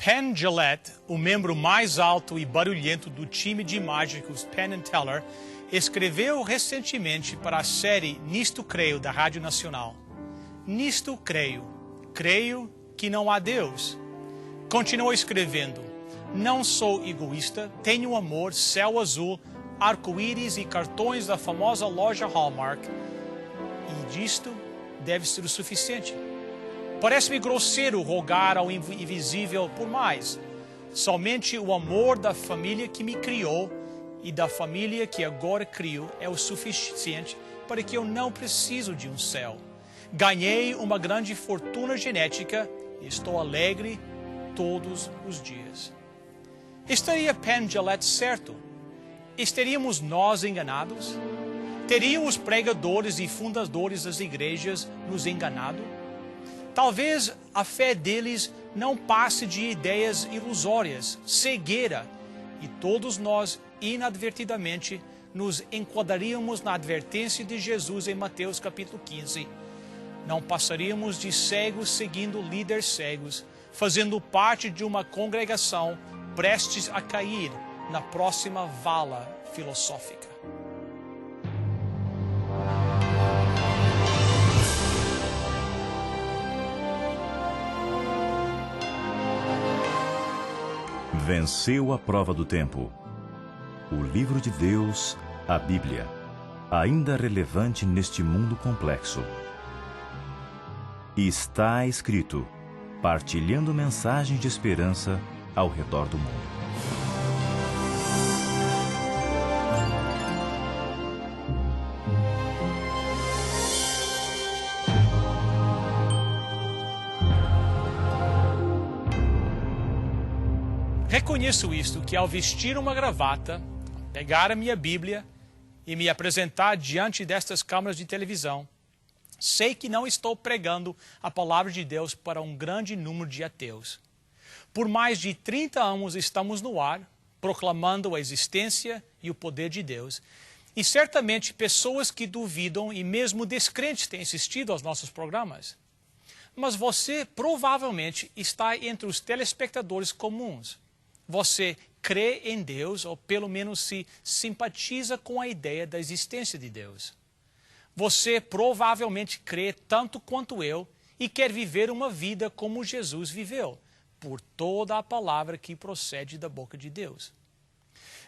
Penn Jillette, o membro mais alto e barulhento do time de mágicos Penn & Teller, escreveu recentemente para a série Nisto Creio, da Rádio Nacional. Nisto creio. Creio que não há Deus. Continuou escrevendo: não sou egoísta, tenho amor, céu azul, arco-íris e cartões da famosa loja Hallmark. E disto deve ser o suficiente. Parece-me grosseiro rogar ao invisível por mais. Somente o amor da família que me criou e da família que agora crio é o suficiente para que eu não preciso de um céu. Ganhei uma grande fortuna genética e estou alegre todos os dias. Estaria Penn Jillette certo? Estaríamos nós enganados? Teriam os pregadores e fundadores das igrejas nos enganado? Talvez a fé deles não passe de ideias ilusórias, cegueira, e todos nós, inadvertidamente, nos enquadraríamos na advertência de Jesus em Mateus capítulo 15. Não passaríamos de cegos seguindo líderes cegos, fazendo parte de uma congregação prestes a cair na próxima vala filosófica. Venceu a prova do tempo. O livro de Deus, a Bíblia, ainda relevante neste mundo complexo. E está escrito, partilhando mensagens de esperança ao redor do mundo. Reconheço isto, que ao vestir uma gravata, pegar a minha Bíblia e me apresentar diante destas câmaras de televisão, sei que não estou pregando a palavra de Deus para um grande número de ateus. Por mais de 30 anos estamos no ar, proclamando a existência e o poder de Deus. E certamente pessoas que duvidam e mesmo descrentes têm assistido aos nossos programas. Mas você provavelmente está entre os telespectadores comuns. Você crê em Deus, ou pelo menos se simpatiza com a ideia da existência de Deus. Você provavelmente crê tanto quanto eu e quer viver uma vida como Jesus viveu, por toda a palavra que procede da boca de Deus.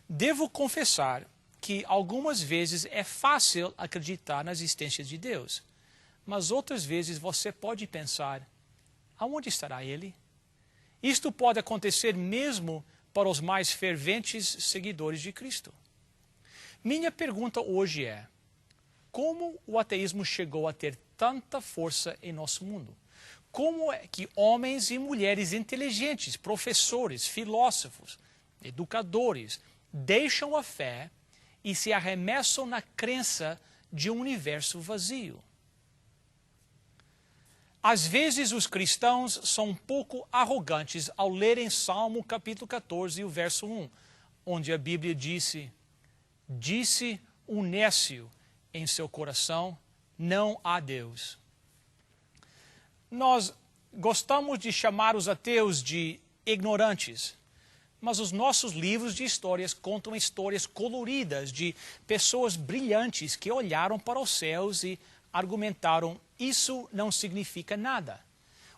Devo confessar que algumas vezes é fácil acreditar na existência de Deus, mas outras vezes você pode pensar: aonde estará Ele? Isto pode acontecer mesmo para os mais ferventes seguidores de Cristo. Minha pergunta hoje é: como o ateísmo chegou a ter tanta força em nosso mundo? Como é que homens e mulheres inteligentes, professores, filósofos, educadores, deixam a fé e se arremessam na crença de um universo vazio? Às vezes os cristãos são um pouco arrogantes ao lerem Salmo capítulo 14, o verso 1, onde a Bíblia disse o nécio em seu coração, não há Deus. Nós gostamos de chamar os ateus de ignorantes, mas os nossos livros de histórias contam histórias coloridas de pessoas brilhantes que olharam para os céus e argumentaram: isso não significa nada.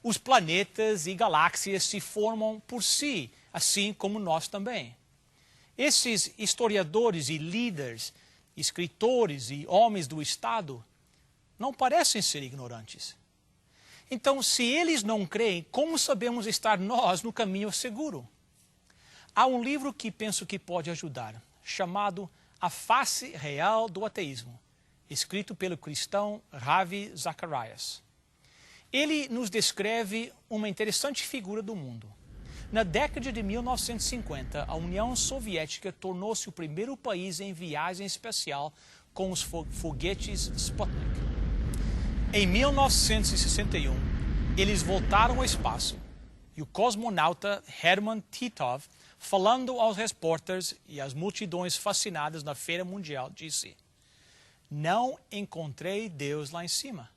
Os planetas e galáxias se formam por si, assim como nós também. Esses historiadores e líderes, escritores e homens do Estado não parecem ser ignorantes. Então, se eles não creem, como sabemos estar nós no caminho seguro? Há um livro que penso que pode ajudar, chamado A Face Real do Ateísmo, escrito pelo cristão Ravi Zacharias. Ele nos descreve uma interessante figura do mundo. Na década de 1950, a União Soviética tornou-se o primeiro país em viagem espacial com os foguetes Sputnik. Em 1961, eles voltaram ao espaço e o cosmonauta Herman Titov, falando aos repórteres e às multidões fascinadas na Feira Mundial, disse: não encontrei Deus lá em cima.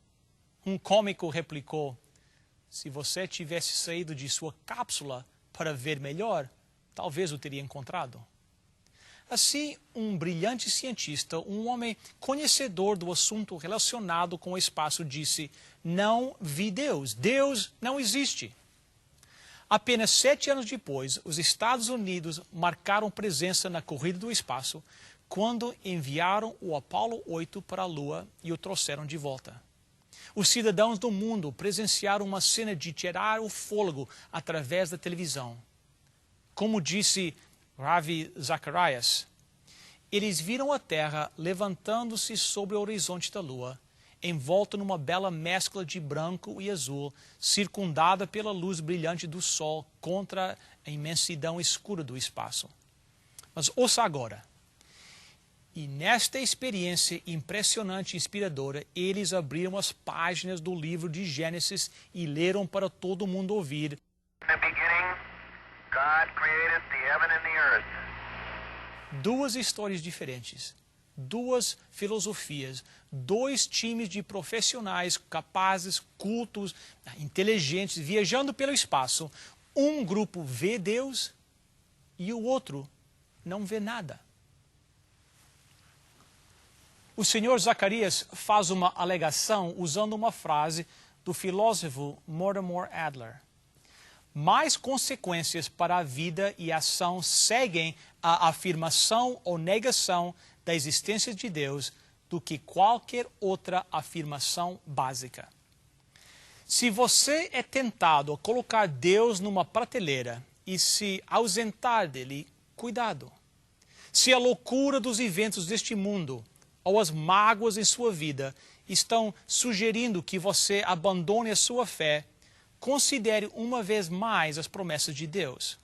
Um cômico replicou: se você tivesse saído de sua cápsula para ver melhor, talvez o teria encontrado. Assim, um brilhante cientista, um homem conhecedor do assunto relacionado com o espaço, disse: não vi Deus. Deus não existe. Apenas 7 anos depois, os Estados Unidos marcaram presença na corrida do espaço quando enviaram o Apollo 8 para a Lua e o trouxeram de volta. Os cidadãos do mundo presenciaram uma cena de tirar o fôlego através da televisão. Como disse Ravi Zacharias, eles viram a Terra levantando-se sobre o horizonte da Lua, envolta numa bela mescla de branco e azul, circundada pela luz brilhante do Sol contra a imensidão escura do espaço. Mas ouça agora. E nesta experiência impressionante e inspiradora, eles abriram as páginas do livro de Gênesis e leram para todo mundo ouvir. In the beginning, God created the heaven and the earth. Duas histórias diferentes, duas filosofias, 2 times de profissionais capazes, cultos, inteligentes, viajando pelo espaço. Um grupo vê Deus e o outro não vê nada. O senhor Zacarias faz uma alegação usando uma frase do filósofo Mortimer Adler. Mais consequências para a vida e ação seguem a afirmação ou negação da existência de Deus do que qualquer outra afirmação básica. Se você é tentado a colocar Deus numa prateleira e se ausentar dele, cuidado. Se a loucura dos eventos deste mundo ou as mágoas em sua vida estão sugerindo que você abandone a sua fé, considere uma vez mais as promessas de Deus.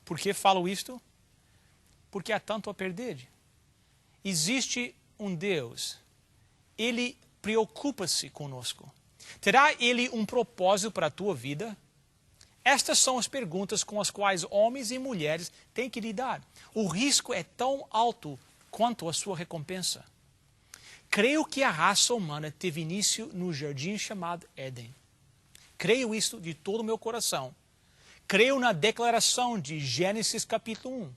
Por que falo isto? Porque há tanto a perder. Existe um Deus. Ele preocupa-se conosco. Terá Ele um propósito para a tua vida? Estas são as perguntas com as quais homens e mulheres têm que lidar. O risco é tão alto quanto a sua recompensa. Creio que a raça humana teve início no jardim chamado Éden. Creio isto de todo o meu coração. Creio na declaração de Gênesis capítulo 1.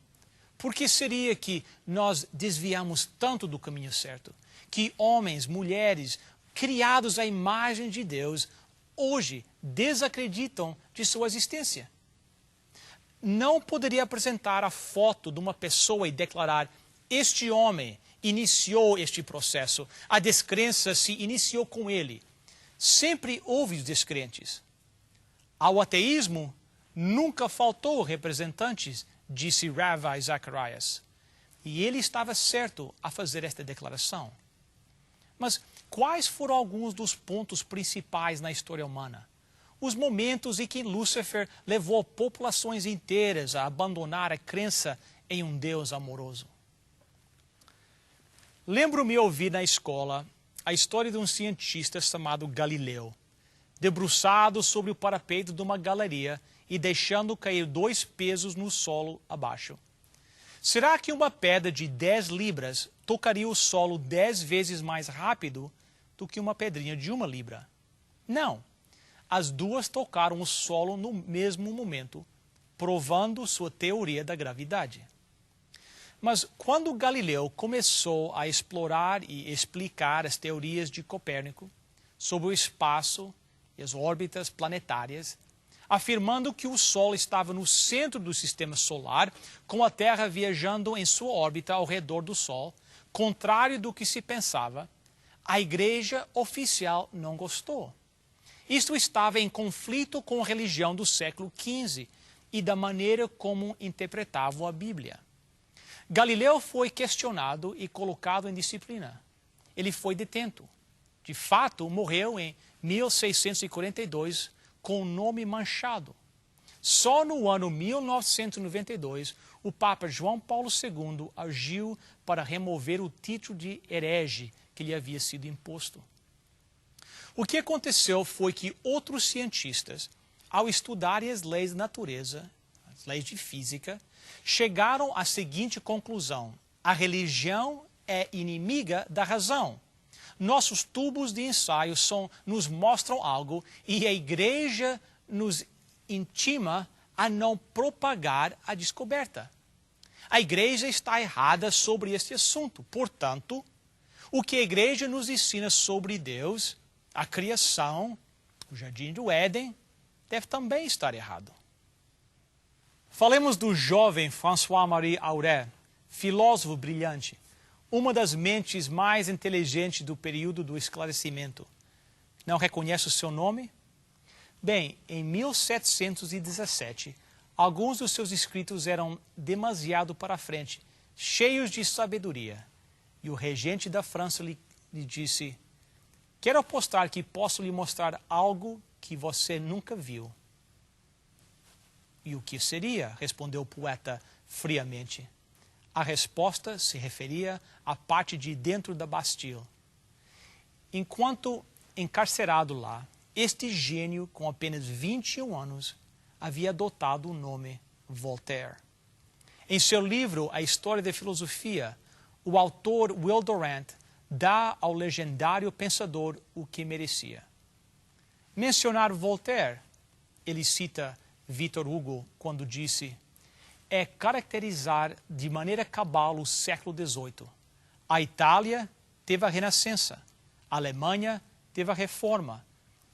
Por que seria que nós desviamos tanto do caminho certo? Que homens, mulheres, criados à imagem de Deus, hoje desacreditam de sua existência. Não poderia apresentar a foto de uma pessoa e declarar: este homem iniciou este processo, a descrença se iniciou com ele. Sempre houve os descrentes. Ao ateísmo nunca faltou representantes, disse Ravi Zacharias. E ele estava certo a fazer esta declaração. Mas quais foram alguns dos pontos principais na história humana? Os momentos em que Lúcifer levou populações inteiras a abandonar a crença em um Deus amoroso. Lembro-me ouvir na escola a história de um cientista chamado Galileu, debruçado sobre o parapeito de uma galeria e deixando cair 2 pesos no solo abaixo. Será que uma pedra de 10 libras tocaria o solo 10 vezes mais rápido do que uma pedrinha de 1 libra? Não. As duas tocaram o solo no mesmo momento, provando sua teoria da gravidade. Mas quando Galileu começou a explorar e explicar as teorias de Copérnico sobre o espaço e as órbitas planetárias, afirmando que o Sol estava no centro do sistema solar, com a Terra viajando em sua órbita ao redor do Sol, contrário do que se pensava, a Igreja oficial não gostou. Isto estava em conflito com a religião do século XV e da maneira como interpretavam a Bíblia. Galileu foi questionado e colocado em disciplina. Ele foi detento. De fato, morreu em 1642 com o nome manchado. Só no ano 1992, o Papa João Paulo II agiu para remover o título de herege que lhe havia sido imposto. O que aconteceu foi que outros cientistas, ao estudarem as leis da natureza, as leis de física, chegaram à seguinte conclusão: a religião é inimiga da razão. Nossos tubos de ensaio nos mostram algo e a Igreja nos intima a não propagar a descoberta. A igreja está errada sobre este assunto. Portanto, o que a igreja nos ensina sobre Deus, a criação, o jardim do Éden, deve também estar errado. Falemos do jovem François-Marie Aurèle, filósofo brilhante, uma das mentes mais inteligentes do período do esclarecimento. Não reconhece o seu nome? Bem, em 1717, alguns dos seus escritos eram demasiado para frente, cheios de sabedoria. E o regente da França lhe disse: quero apostar que posso lhe mostrar algo que você nunca viu. E o que seria? Respondeu o poeta friamente. A resposta se referia à parte de dentro da Bastille. Enquanto encarcerado lá, este gênio, com apenas 21 anos, havia adotado o nome Voltaire. Em seu livro A História da Filosofia, o autor Will Durant dá ao legendário pensador o que merecia. Mencionar Voltaire, ele cita Victor Hugo quando disse: é caracterizar de maneira cabal o século XVIII. A Itália teve a Renascença, a Alemanha teve a Reforma,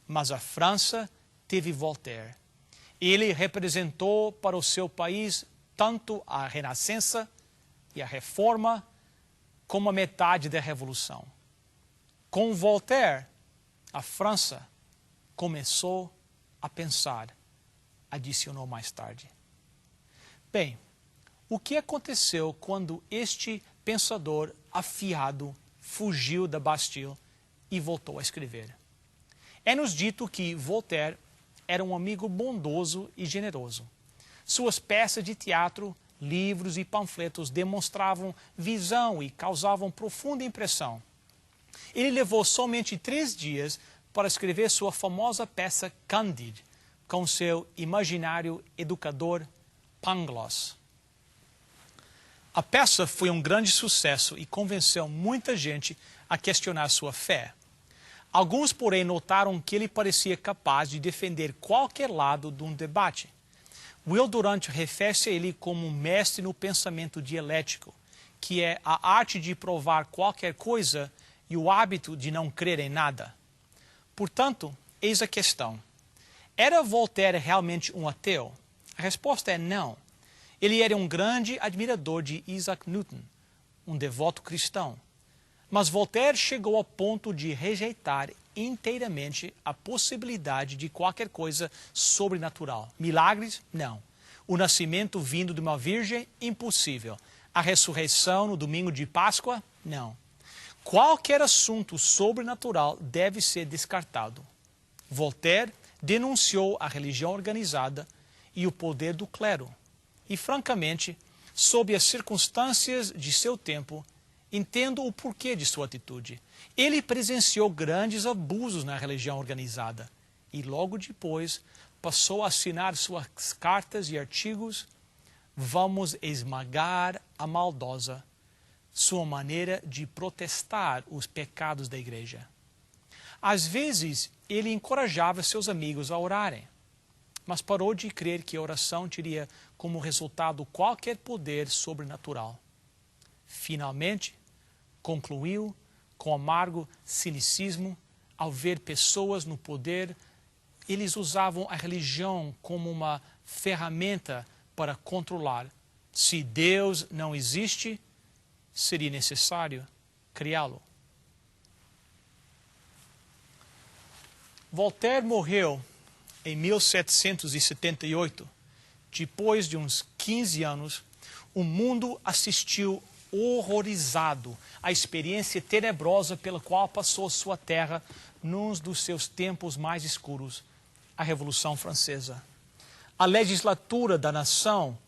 mas a França teve Voltaire. Ele representou para o seu país tanto a Renascença e a Reforma como a metade da Revolução. Com Voltaire, a França começou a pensar, adicionou mais tarde. Bem, o que aconteceu quando este pensador afiado fugiu da Bastille e voltou a escrever? É-nos dito que Voltaire era um amigo bondoso e generoso. Suas peças de teatro, livros e panfletos demonstravam visão e causavam profunda impressão. Ele levou somente 3 dias para escrever sua famosa peça Candide, com seu imaginário educador Pangloss. A peça foi um grande sucesso e convenceu muita gente a questionar sua fé. Alguns, porém, notaram que ele parecia capaz de defender qualquer lado de um debate. Will Durant refere-se a ele como um mestre no pensamento dialético, que é a arte de provar qualquer coisa e o hábito de não crer em nada. Portanto, eis a questão. Era Voltaire realmente um ateu? A resposta é não. Ele era um grande admirador de Isaac Newton, um devoto cristão. Mas Voltaire chegou ao ponto de rejeitar inteiramente a possibilidade de qualquer coisa sobrenatural. Milagres? Não. O nascimento vindo de uma virgem? Impossível. A ressurreição no domingo de Páscoa? Não. Qualquer assunto sobrenatural deve ser descartado. Voltaire denunciou a religião organizada e o poder do clero. E, francamente, sob as circunstâncias de seu tempo, entendo o porquê de sua atitude. Ele presenciou grandes abusos na religião organizada e, logo depois, passou a assinar suas cartas e artigos: vamos esmagar a maldosa, sua maneira de protestar os pecados da igreja. Às vezes, ele encorajava seus amigos a orarem, mas parou de crer que a oração teria como resultado qualquer poder sobrenatural. Finalmente, concluiu com amargo cinicismo ao ver pessoas no poder. Eles usavam a religião como uma ferramenta para controlar. Se Deus não existe, seria necessário criá-lo. Voltaire morreu em 1778. Depois de uns 15 anos, o mundo assistiu horrorizado à experiência tenebrosa pela qual passou sua terra num dos seus tempos mais escuros, a Revolução Francesa. A legislatura da nação,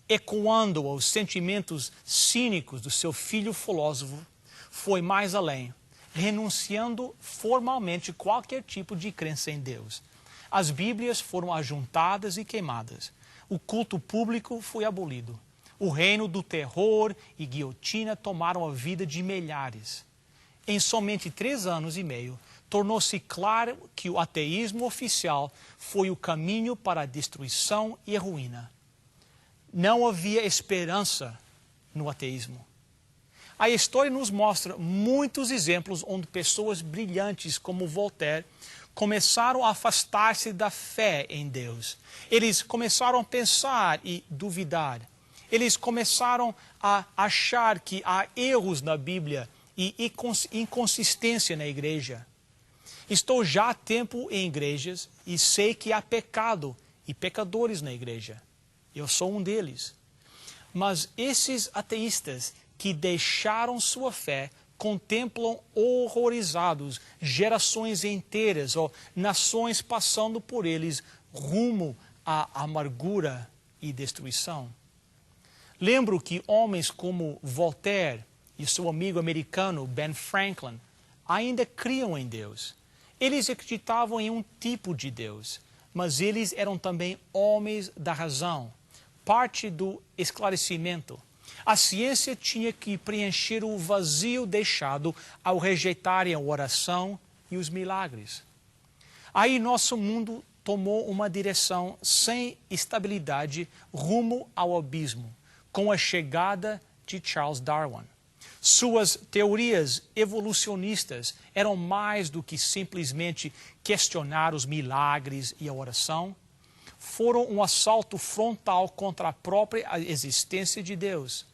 ecoando aos sentimentos cínicos do seu filho filósofo, foi mais além, renunciando formalmente qualquer tipo de crença em Deus. As Bíblias foram ajuntadas e queimadas. O culto público foi abolido. O reino do terror e guilhotina tomaram a vida de milhares. Em somente 3 anos e meio, tornou-se claro que o ateísmo oficial foi o caminho para a destruição e a ruína. Não havia esperança no ateísmo. A história nos mostra muitos exemplos onde pessoas brilhantes como Voltaire começaram a afastar-se da fé em Deus. Eles começaram a pensar e duvidar. Eles começaram a achar que há erros na Bíblia e inconsistência na igreja. Estou já há tempo em igrejas e sei que há pecado e pecadores na igreja. Eu sou um deles. Mas esses ateístas que deixaram sua fé contemplam horrorizados gerações inteiras ou nações passando por eles rumo à amargura e destruição. Lembro que homens como Voltaire e seu amigo americano Ben Franklin ainda criam em Deus. Eles acreditavam em um tipo de Deus, mas eles eram também homens da razão, parte do esclarecimento. A ciência tinha que preencher o vazio deixado ao rejeitarem a oração e os milagres. Aí nosso mundo tomou uma direção sem estabilidade rumo ao abismo, com a chegada de Charles Darwin. Suas teorias evolucionistas eram mais do que simplesmente questionar os milagres e a oração. Foram um assalto frontal contra a própria existência de Deus.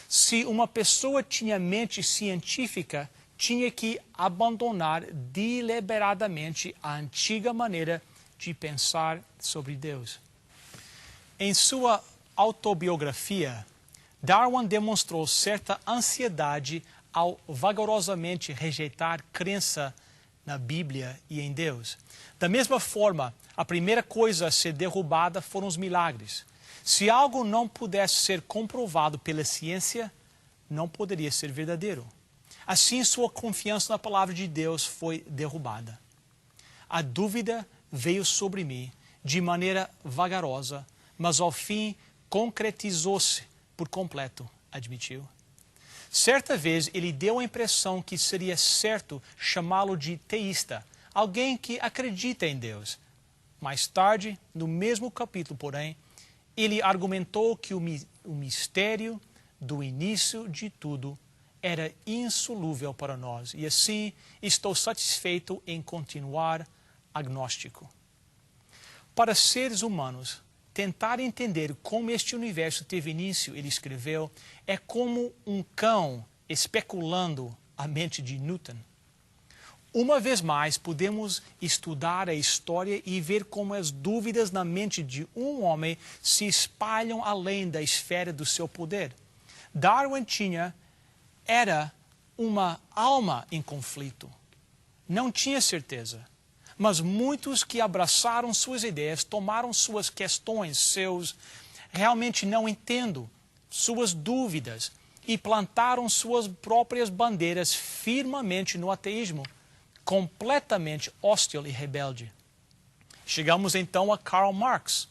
Se uma pessoa tinha mente científica, tinha que abandonar deliberadamente a antiga maneira de pensar sobre Deus. Em sua autobiografia, Darwin demonstrou certa ansiedade ao vagarosamente rejeitar crença na Bíblia e em Deus. Da mesma forma, a primeira coisa a ser derrubada foram os milagres. Se algo não pudesse ser comprovado pela ciência, não poderia ser verdadeiro. Assim, sua confiança na palavra de Deus foi derrubada. A dúvida veio sobre mim de maneira vagarosa, mas ao fim concretizou-se por completo, admitiu. Certa vez ele deu a impressão que seria certo chamá-lo de teísta, alguém que acredita em Deus. Mais tarde, no mesmo capítulo, porém, ele argumentou que o mistério do início de tudo era insolúvel para nós, e assim estou satisfeito em continuar agnóstico. Para seres humanos, tentar entender como este universo teve início, ele escreveu, é como um cão especulando a mente de Newton. Uma vez mais, podemos estudar a história e ver como as dúvidas na mente de um homem se espalham além da esfera do seu poder. Darwin era uma alma em conflito. Não tinha certeza. Mas muitos que abraçaram suas ideias, tomaram suas questões, realmente não entendo, suas dúvidas, e plantaram suas próprias bandeiras firmemente no ateísmo, completamente hostil e rebelde. Chegamos então a Karl Marx.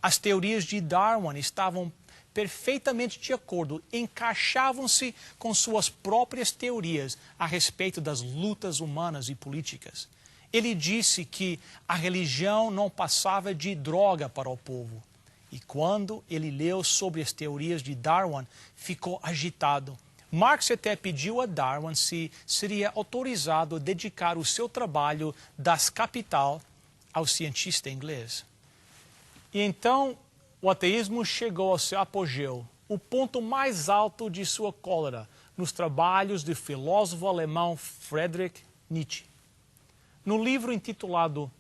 As teorias de Darwin estavam perfeitamente de acordo, encaixavam-se com suas próprias teorias a respeito das lutas humanas e políticas. Ele disse que a religião não passava de droga para o povo. E quando ele leu sobre as teorias de Darwin, ficou agitado. Marx até pediu a Darwin se seria autorizado a dedicar o seu trabalho das Capital ao cientista inglês. E então o ateísmo chegou ao seu apogeu, o ponto mais alto de sua cólera, nos trabalhos do filósofo alemão Friedrich Nietzsche. No livro intitulado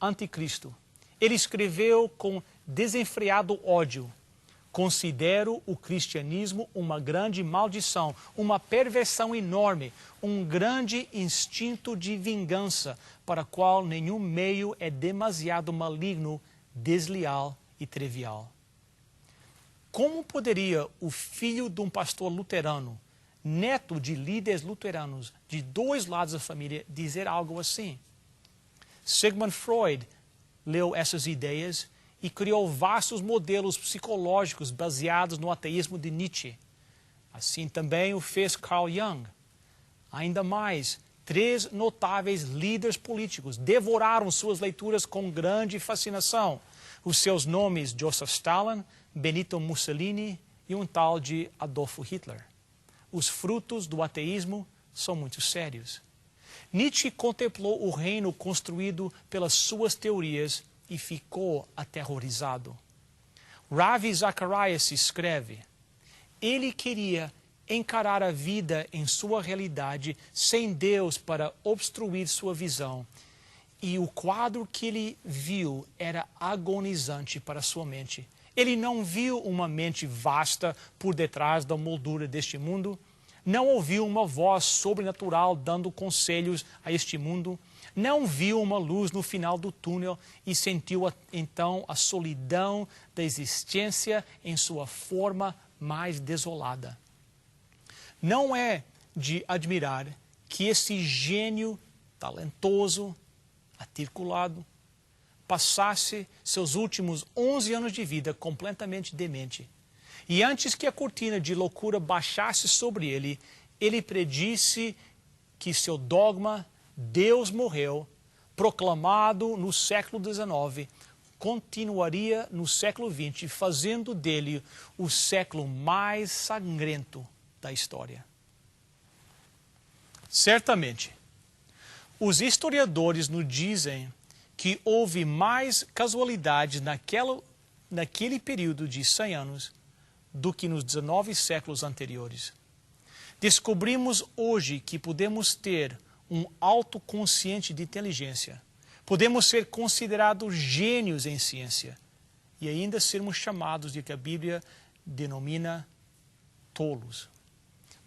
Anticristo, ele escreveu com desenfreado ódio: considero o cristianismo uma grande maldição, uma perversão enorme, um grande instinto de vingança, para o qual nenhum meio é demasiado maligno, desleal e trivial. Como poderia o filho de um pastor luterano, neto de líderes luteranos de dois lados da família, dizer algo assim? Sigmund Freud leu essas ideias e criou vastos modelos psicológicos baseados no ateísmo de Nietzsche. Assim também o fez Carl Jung. Ainda mais, 3 notáveis líderes políticos devoraram suas leituras com grande fascinação. Os seus nomes, Joseph Stalin, Benito Mussolini e um tal de Adolfo Hitler. Os frutos do ateísmo são muito sérios. Nietzsche contemplou o reino construído pelas suas teorias e ficou aterrorizado. Ravi Zacharias escreve: ele queria encarar a vida em sua realidade sem Deus para obstruir sua visão. E o quadro que ele viu era agonizante para sua mente. Ele não viu uma mente vasta por detrás da moldura deste mundo. Não ouviu uma voz sobrenatural dando conselhos a este mundo. Não viu uma luz no final do túnel e sentiu então a solidão da existência em sua forma mais desolada. Não é de admirar que esse gênio talentoso, articulado, passasse seus últimos 11 anos de vida completamente demente. E antes que a cortina de loucura baixasse sobre ele, ele predisse que seu dogma, Deus morreu, proclamado no século XIX, continuaria no século XX, fazendo dele o século mais sangrento da história. Certamente, os historiadores nos dizem que houve mais casualidades naquele período de 100 anos do que nos 19 séculos anteriores. Descobrimos hoje que podemos ter um autoconsciente de inteligência, podemos ser considerados gênios em ciência e ainda sermos chamados de que a Bíblia denomina tolos.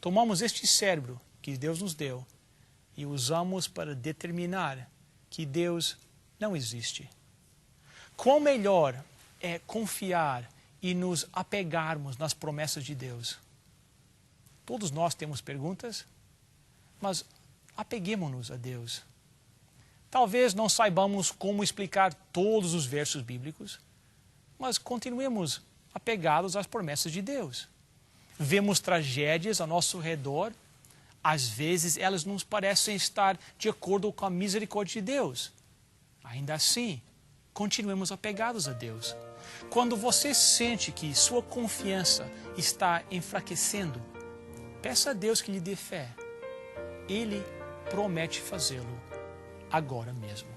Tomamos este cérebro que Deus nos deu e usamos para determinar que Deus não existe. Quão melhor é confiar e nos apegarmos nas promessas de Deus. Todos nós temos perguntas, mas apeguemo-nos a Deus. Talvez não saibamos como explicar todos os versos bíblicos, mas continuemos apegados às promessas de Deus. Vemos tragédias ao nosso redor, às vezes elas nos parecem estar de acordo com a misericórdia de Deus. Ainda assim, continuemos apegados a Deus. Quando você sente que sua confiança está enfraquecendo, peça a Deus que lhe dê fé. Ele promete fazê-lo agora mesmo.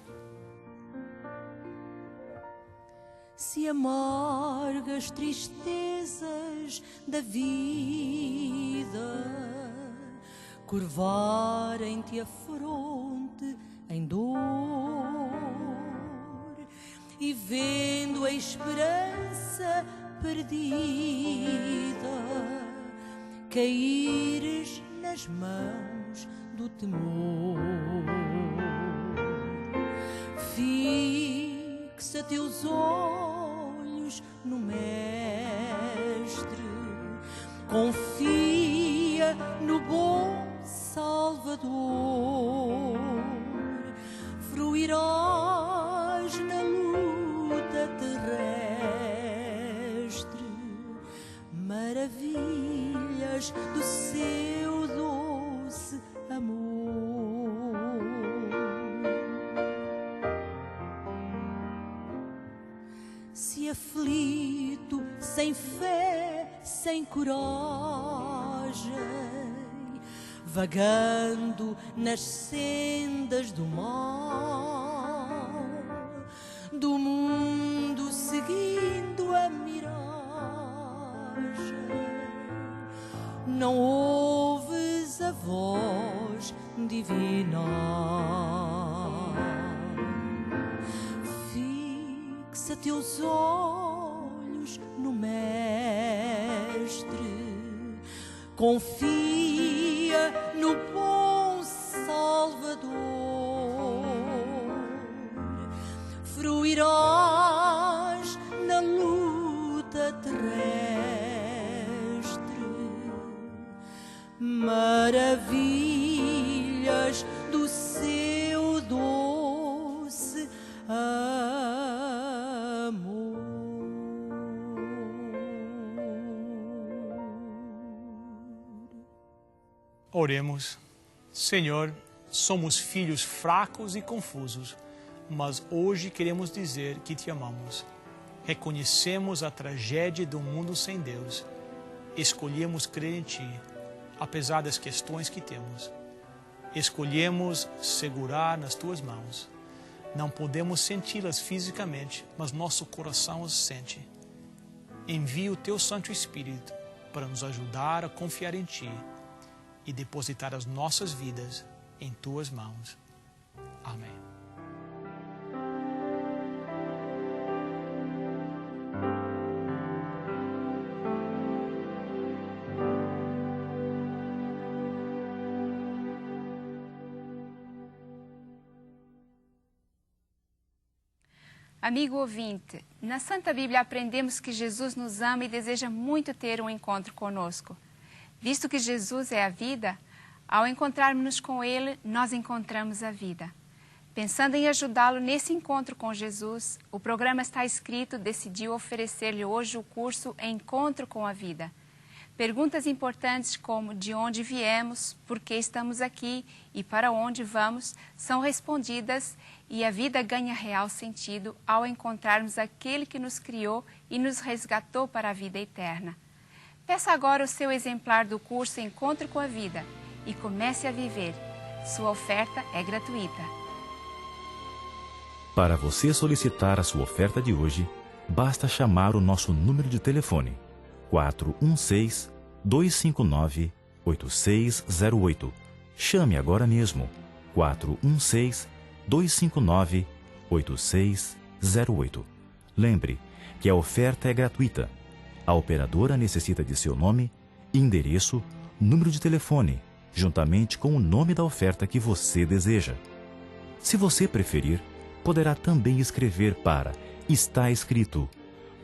Se amargas tristezas da vida curvarem-te a fronte em dor e vendo a esperança perdida caíres nas mãos do temor, fixa teus olhos no Mestre, confia no bom Salvador, fruirás na luta terrestre, maravilhas do seu doce amor. Se aflito, sem fé, sem coragem, vagando nas sendas do mal, do mundo seguindo a miragem, não ouves a voz divina. Fixa teus olhos no Mestre, confia no bom Salvador, fruirás na luta terrestre, maravilhas do seu doce amor. Oremos. Senhor, Somos filhos fracos e confusos, mas hoje queremos dizer que te amamos. Reconhecemos a tragédia do mundo sem Deus. Escolhemos crer em ti, apesar das questões que temos. Escolhemos segurar nas tuas mãos. Não podemos senti-las fisicamente, mas nosso coração as sente. Envia o teu Santo Espírito para nos ajudar a confiar em ti e depositar as nossas vidas em tuas mãos. Amém. Amigo ouvinte, na Santa Bíblia aprendemos que Jesus nos ama e deseja muito ter um encontro conosco. Visto que Jesus é a vida, ao encontrarmos com Ele, nós encontramos a vida. Pensando em ajudá-lo nesse encontro com Jesus, o programa Está Escrito decidiu oferecer-lhe hoje o curso Encontro com a Vida. Perguntas importantes como de onde viemos, por que estamos aqui e para onde vamos são respondidas e a vida ganha real sentido ao encontrarmos aquele que nos criou e nos resgatou para a vida eterna. Peça agora o seu exemplar do curso Encontro com a Vida e comece a viver. Sua oferta é gratuita. Para você solicitar a sua oferta de hoje, basta chamar o nosso número de telefone 416-259-8608. Chame agora mesmo, 416-259-8608. Lembre que a oferta é gratuita. A operadora necessita de seu nome, endereço, número de telefone, juntamente com o nome da oferta que você deseja. Se você preferir, poderá também escrever para Está Escrito,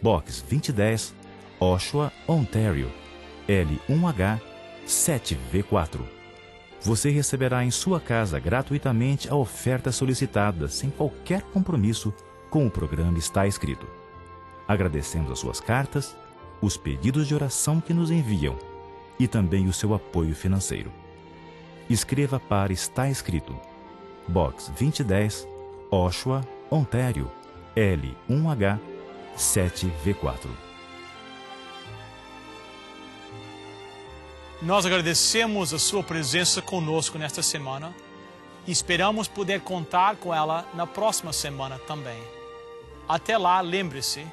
Box 2010, Oshawa, Ontário, L1H 7V4. Você receberá em sua casa gratuitamente a oferta solicitada, sem qualquer compromisso com o programa Está Escrito. Agradecemos as suas cartas, os pedidos de oração que nos enviam e também o seu apoio financeiro. Escreva para Está Escrito, Box 2010, Oshawa, Ontário, L1H 7V4. Nós agradecemos a sua presença conosco nesta semana e esperamos poder contar com ela na próxima semana também. Até lá, lembre-se,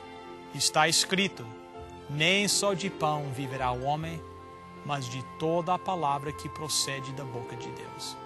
está escrito: nem só de pão viverá o homem, mas de toda a palavra que procede da boca de Deus.